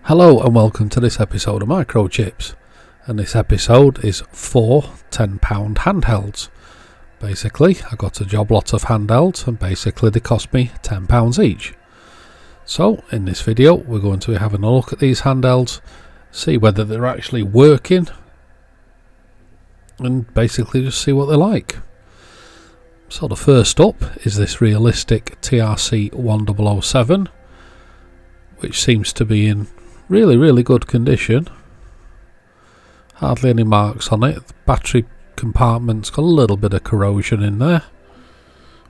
Hello and welcome to this episode of Microchips, and this episode is 4 £10 handhelds. Basically, I got a job lot of handhelds and basically they cost me £10 each. So in this video we're going to be having a look at these handhelds, see whether they're actually working and basically just see what they're like. So the first up is this realistic TRC 1007, which seems to be in really good condition. Hardly any marks on it. The battery compartment's got a little bit of corrosion in there,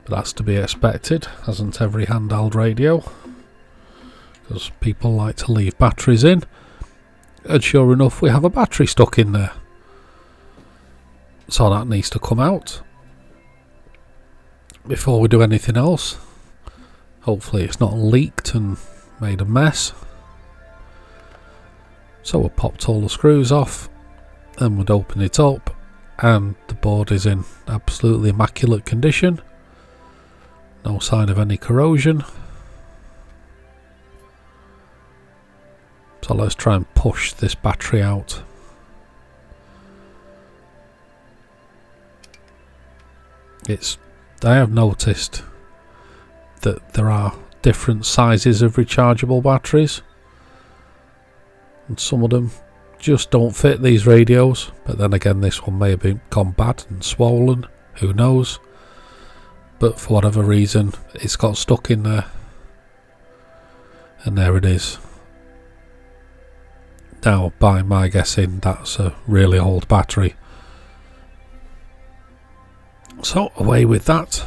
but that's to be expected, hasn't every handheld radio, because people like to leave batteries in, and sure enough we have a battery stuck in there. So that needs to come out before we do anything else. Hopefully it's not leaked and made a mess. So we popped all the screws off and we'd open it up, and the board is in absolutely immaculate condition. No sign of any corrosion. So let's try and push this battery out. I have noticed that there are different sizes of rechargeable batteries, and some of them just don't fit these radios, but then again this one may have gone bad and swollen, who knows, but for whatever reason it's got stuck in there, and there it is. Now by my guessing that's a really old battery. So away with that.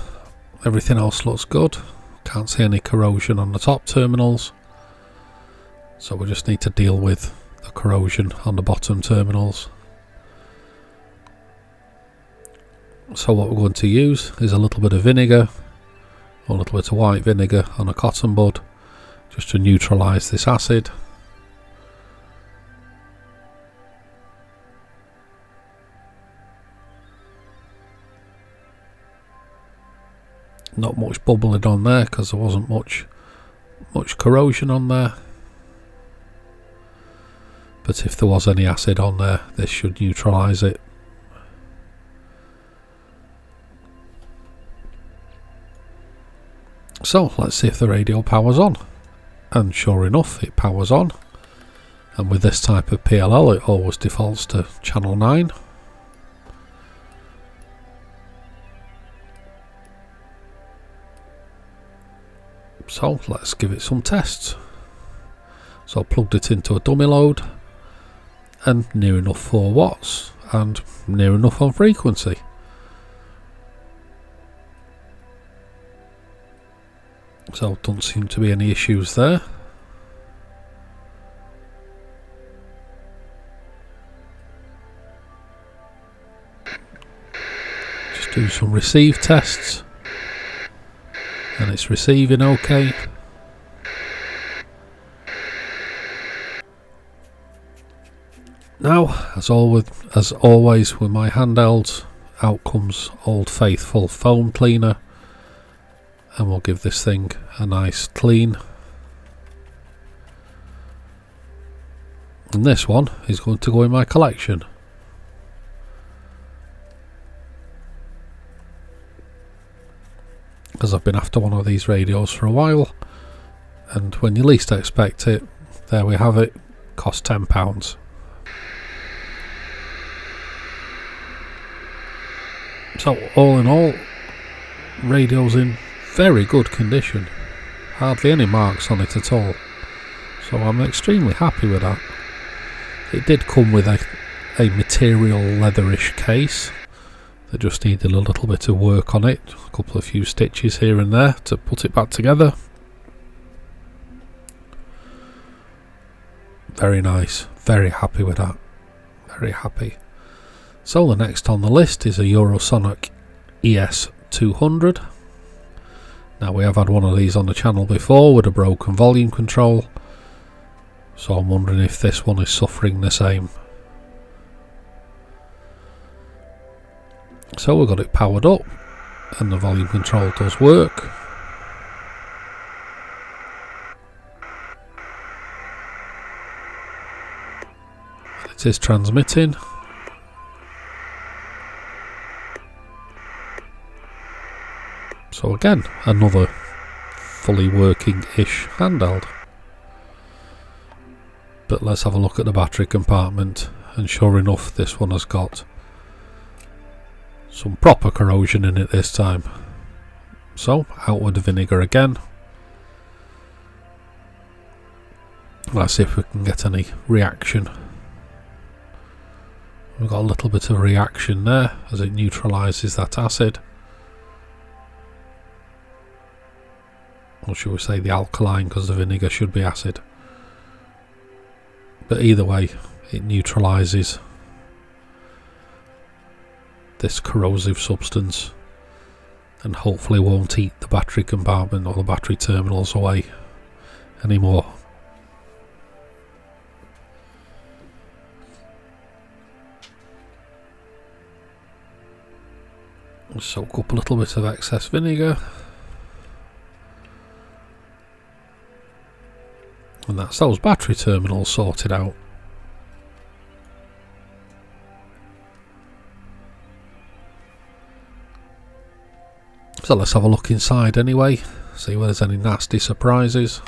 Everything else looks good, can't see any corrosion on the top terminals. So we just need to deal with the corrosion on the bottom terminals. So what we're going to use is a little bit of vinegar, or a little bit of white vinegar on a cotton bud, just to neutralise this acid. Not much bubbling on there because there wasn't much corrosion on there. But if there was any acid on there, this should neutralise it. So let's see if the radio powers on. And sure enough, it powers on. And with this type of PLL, it always defaults to channel 9. So let's give it some tests. So I plugged it into a dummy load, and near enough 4 watts and near enough on frequency. So don't seem to be any issues there. Just do some receive tests, and it's receiving okay. Now, as always with my handhelds, out comes Old Faithful foam cleaner, and we'll give this thing a nice clean. And this one is going to go in my collection. Because I've been after one of these radios for a while, and when you least expect it, there we have it, cost £10. So all in all, radio's in very good condition, hardly any marks on it at all, so I'm extremely happy with that. It did come with a material leatherish case that just needed a little bit of work on it, a few stitches here and there to put it back together. Very nice, very happy with that, very happy. So the next on the list is a Eurosonic ES200. Now we have had one of these on the channel before with a broken volume control, so I'm wondering if this one is suffering the same. So we've got it powered up and the volume control does work. It is transmitting. So again, another fully working-ish handheld. But let's have a look at the battery compartment, and sure enough this one has got some proper corrosion in it this time. So out with the vinegar again. Let's see if we can get any reaction. We've got a little bit of reaction there as it neutralises that acid. Or should we say the alkaline, because the vinegar should be acid. But either way, it neutralises this corrosive substance and hopefully won't eat the battery compartment or the battery terminals away anymore. Soak up a little bit of excess vinegar. And that's those battery terminals sorted out. So let's have a look inside anyway, see whether there's any nasty surprises.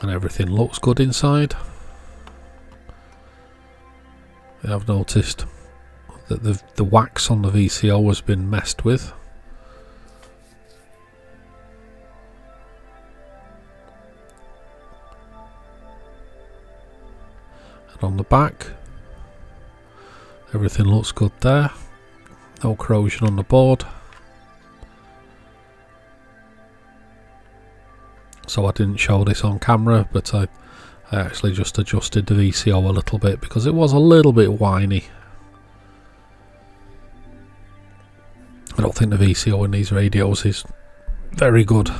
And everything looks good inside. I've noticed that the wax on the VCO has been messed with. And on the back, everything looks good there. No corrosion on the board. So I didn't show this on camera, but I actually just adjusted the VCO a little bit because it was a little bit whiny. I don't think the VCO in these radios is very good.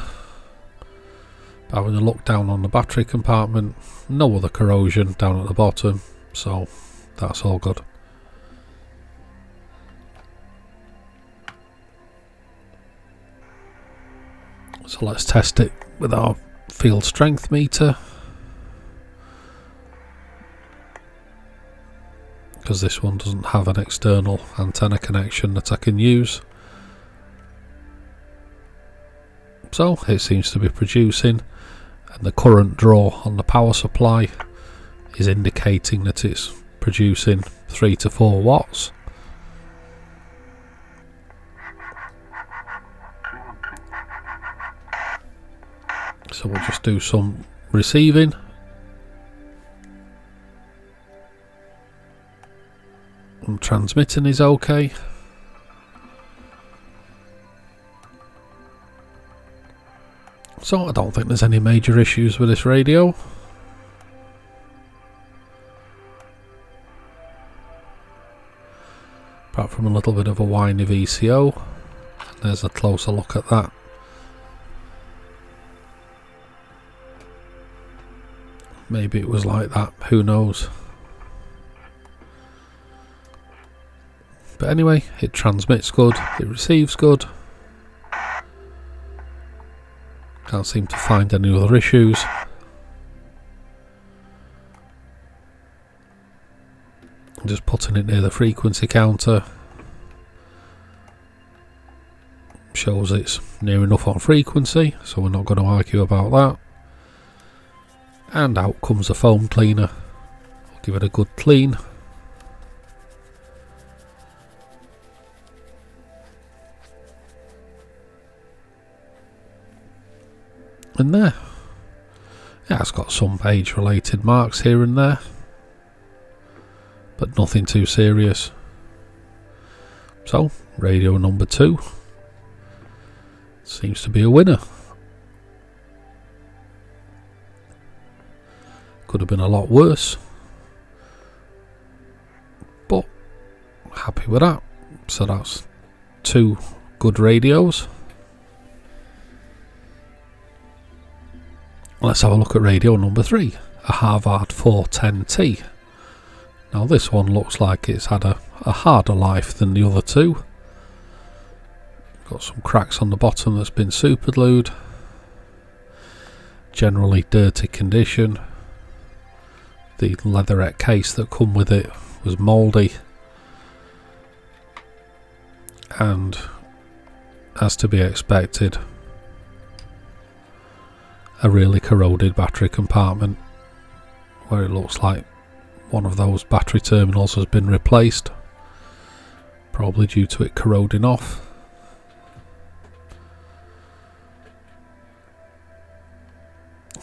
But having a look down on the battery compartment, no other corrosion down at the bottom, so that's all good. So let's test it with our field strength meter, because this one doesn't have an external antenna connection that I can use. So it seems to be producing, and the current draw on the power supply is indicating that it's producing 3 to 4 watts. So we'll just do some receiving. And transmitting is okay. So I don't think there's any major issues with this radio. Apart from a little bit of a whiny VCO. There's a closer look at that. Maybe it was like that, who knows. But anyway, it transmits good, it receives good. Can't seem to find any other issues. I'm just putting it near the frequency counter. Shows it's near enough on frequency, so we're not going to argue about that. And out comes the foam cleaner. I'll give it a good clean. And there. Yeah, it's got some age related marks here and there, but nothing too serious. So, radio number 2 seems to be a winner. Could have been a lot worse, but happy with that. So that's 2 good radios. Let's have a look at radio number 3, a Harvard 410T. Now this one looks like it's had a harder life than the other 2. Got some cracks on the bottom that's been super glued. generally dirty condition. The leatherette case that come with it was mouldy, and as to be expected, a really corroded battery compartment where it looks like one of those battery terminals has been replaced, probably due to it corroding off.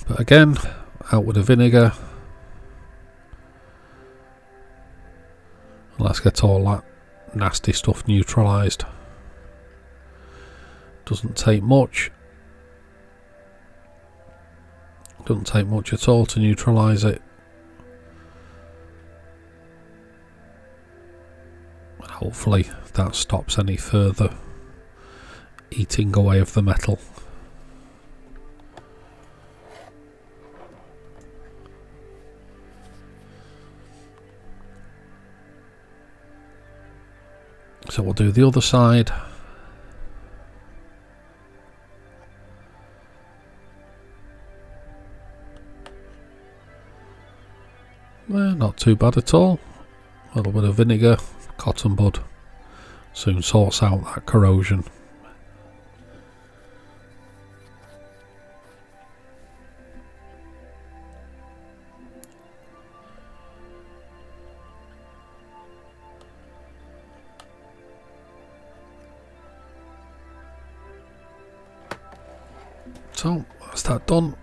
But again, out with the vinegar. Let's get all that nasty stuff neutralised. Doesn't take much. Doesn't take much at all to neutralise it. And hopefully that stops any further eating away of the metal. So we'll do the other side. Not too bad at all. A little bit of vinegar, cotton bud, soon sorts out that corrosion. So that's that done.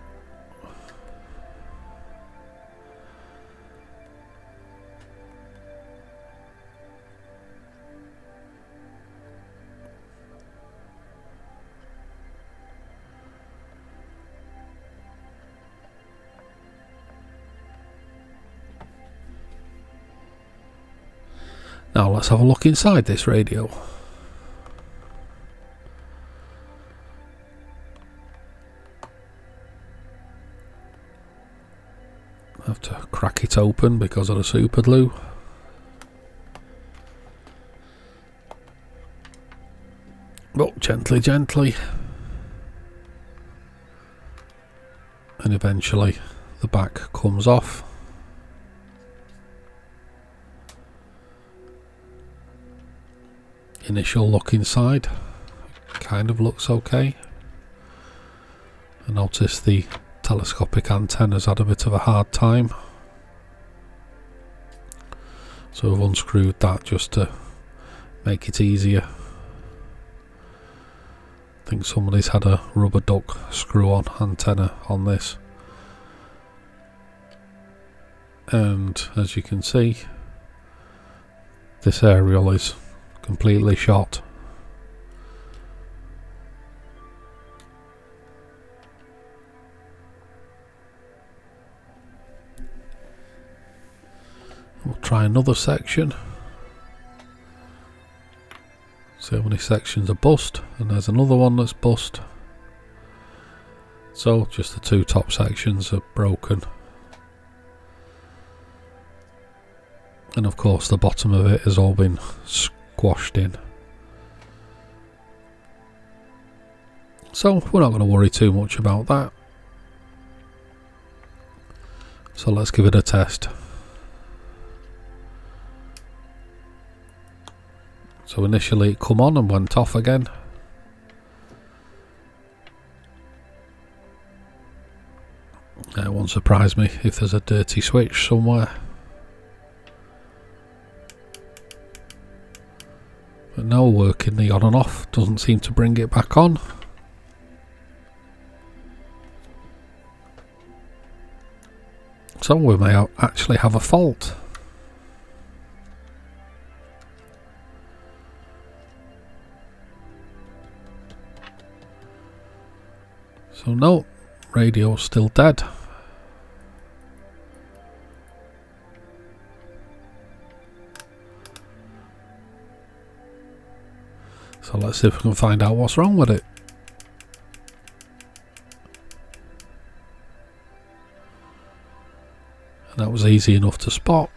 Now let's have a look inside this radio. I have to crack it open because of the super glue. But gently, gently. And eventually the back comes off. Initial look inside kind of looks okay. I notice the telescopic antenna's had a bit of a hard time, so I've unscrewed that just to make it easier. I think somebody's had a rubber duck screw-on antenna on this, and as you can see, this aerial is completely shot. We'll try another section. See how many sections are bust, and there's another one that's bust. So just the two top sections are broken. And of course the bottom of it has all been squashed in. So we're not going to worry too much about that. So let's give it a test. So initially it come on and went off again. It won't surprise me if there's a dirty switch somewhere. But no, working the on and off doesn't seem to bring it back on. So we may actually have a fault. So no, radio's still dead. So let's see if we can find out what's wrong with it. And that was easy enough to spot.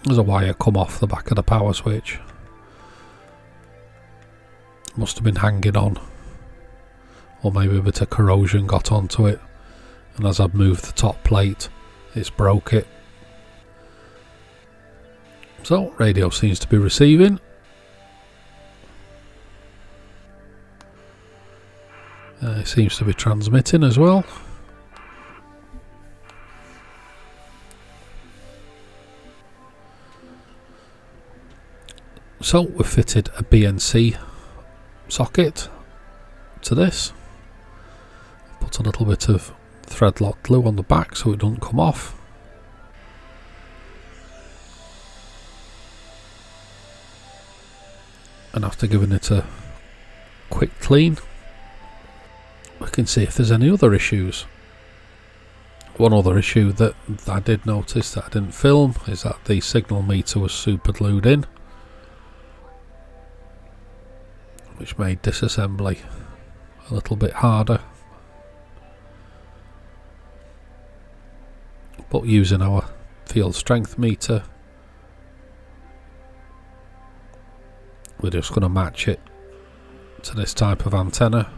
There's a wire come off the back of the power switch. Must have been hanging on. Or maybe a bit of corrosion got onto it and as I've moved the top plate it's broke it. So radio seems to be receiving. It seems to be transmitting as well. So we've fitted a BNC socket to this. Put a little bit of thread lock glue on the back so it doesn't come off. And after giving it a quick clean, we can see if there's any other issues. One other issue that I did notice that I didn't film is that the signal meter was super glued in, which made disassembly a little bit harder. But using our field strength meter, we're just going to match it to this type of antenna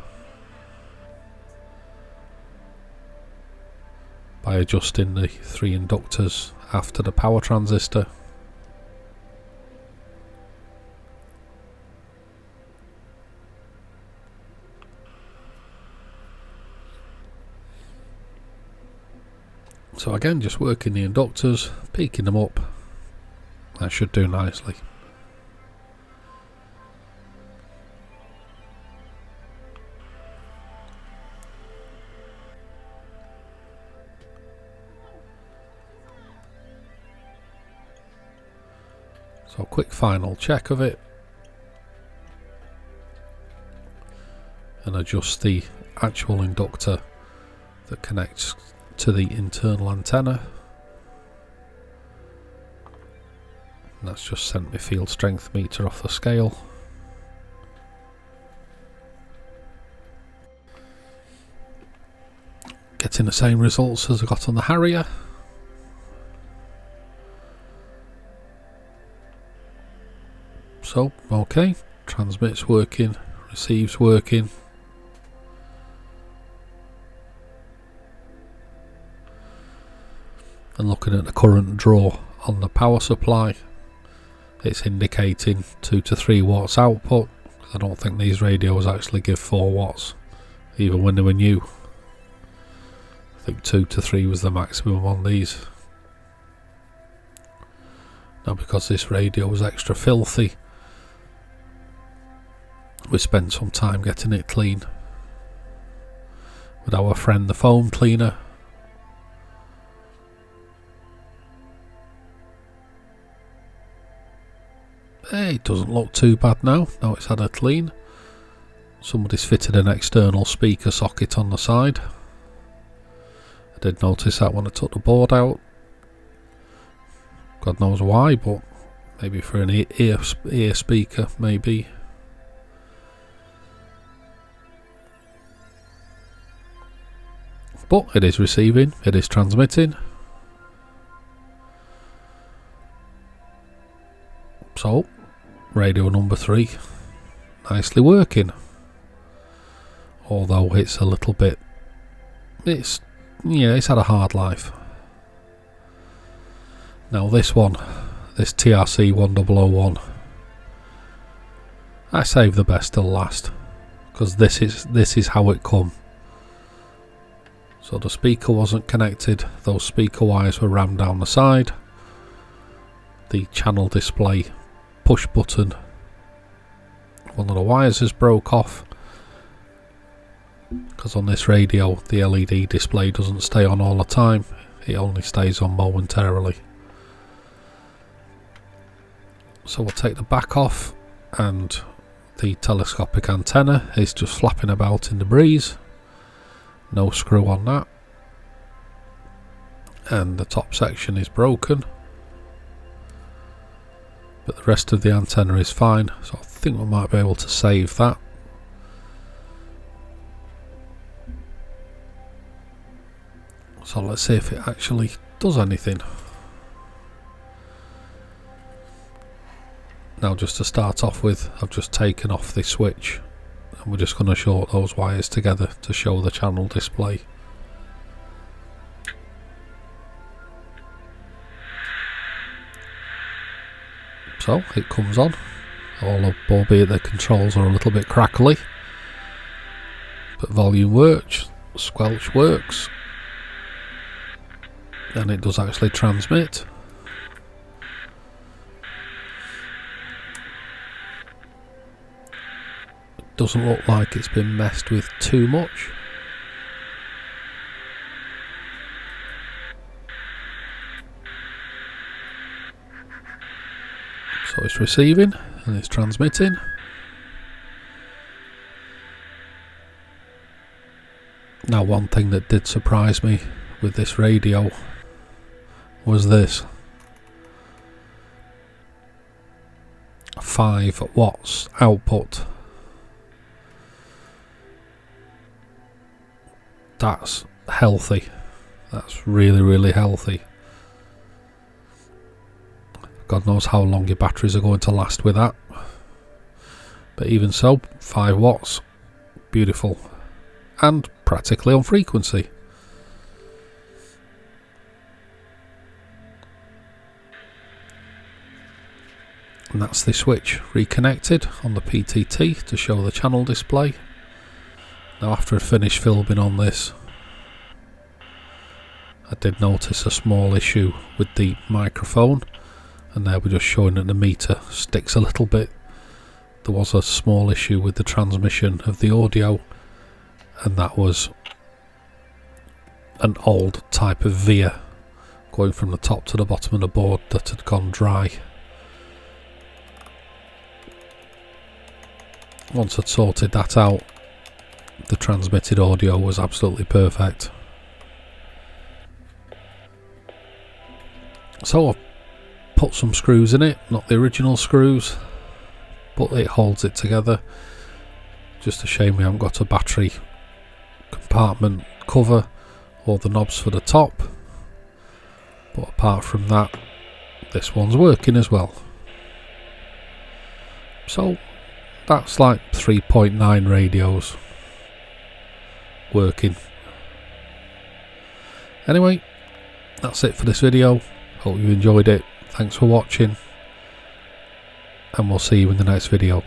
by adjusting the 3 inductors after the power transistor. So again, just working the inductors, peaking them up. That should do nicely. So a quick final check of it, and adjust the actual inductor that connects to the internal antenna. And that's just sent my field strength meter off the scale. Getting the same results as I got on the Harrier. So, okay, transmit's working, receives working. And looking at the current draw on the power supply, it's indicating 2 to 3 watts output. I don't think these radios actually give 4 watts, even when they were new. I think 2 to 3 was the maximum on these. Now, because this radio was extra filthy, we spent some time getting it clean with our friend the foam cleaner. Hey, it doesn't look too bad now it's had a clean. Somebody's fitted an external speaker socket on the side. I did notice that when I took the board out. God knows why, but maybe for an ear speaker, maybe. But it is receiving, it is transmitting. So, radio number 3, nicely working. Although it's a little bit, it's had a hard life. Now this one, this TRC 1001, I saved the best till last, because this is how it come. So the speaker wasn't connected, those speaker wires were rammed down the side. The channel display push button, one of the wires has broke off, because on this radio the LED display doesn't stay on all the time, it only stays on momentarily. So we'll take the back off, and the telescopic antenna is just flapping about in the breeze. No screw on that, and the top section is broken, but the rest of the antenna is fine, so I think we might be able to save that. So let's see if it actually does anything. Now, just to start off with, I've just taken off this switch, and we're just going to short those wires together to show the channel display. So it comes on, albeit the controls are a little bit crackly, but volume works, squelch works, and it does actually transmit. Doesn't look like it's been messed with too much. So it's receiving and it's transmitting. Now, one thing that did surprise me with this radio was this: 5 watts output. That's healthy. That's really, really healthy. God knows how long your batteries are going to last with that. But even so, 5 watts, beautiful. And practically on frequency. And that's the switch reconnected on the PTT to show the channel display. Now, after I finished filming on this, I did notice a small issue with the microphone, and there we're just showing that the meter sticks a little bit. There was a small issue with the transmission of the audio, and that was an old type of via going from the top to the bottom of the board that had gone dry. Once I'd sorted that out, the transmitted audio was absolutely perfect. So I've put some screws in it, not the original screws, but it holds it together. Just a shame we haven't got a battery compartment cover or the knobs for the top, but apart from that, this one's working as well. So that's like 3.9 radios working. Anyway, that's it for this video. Hope you enjoyed it. Thanks for watching, and we'll see you in the next video.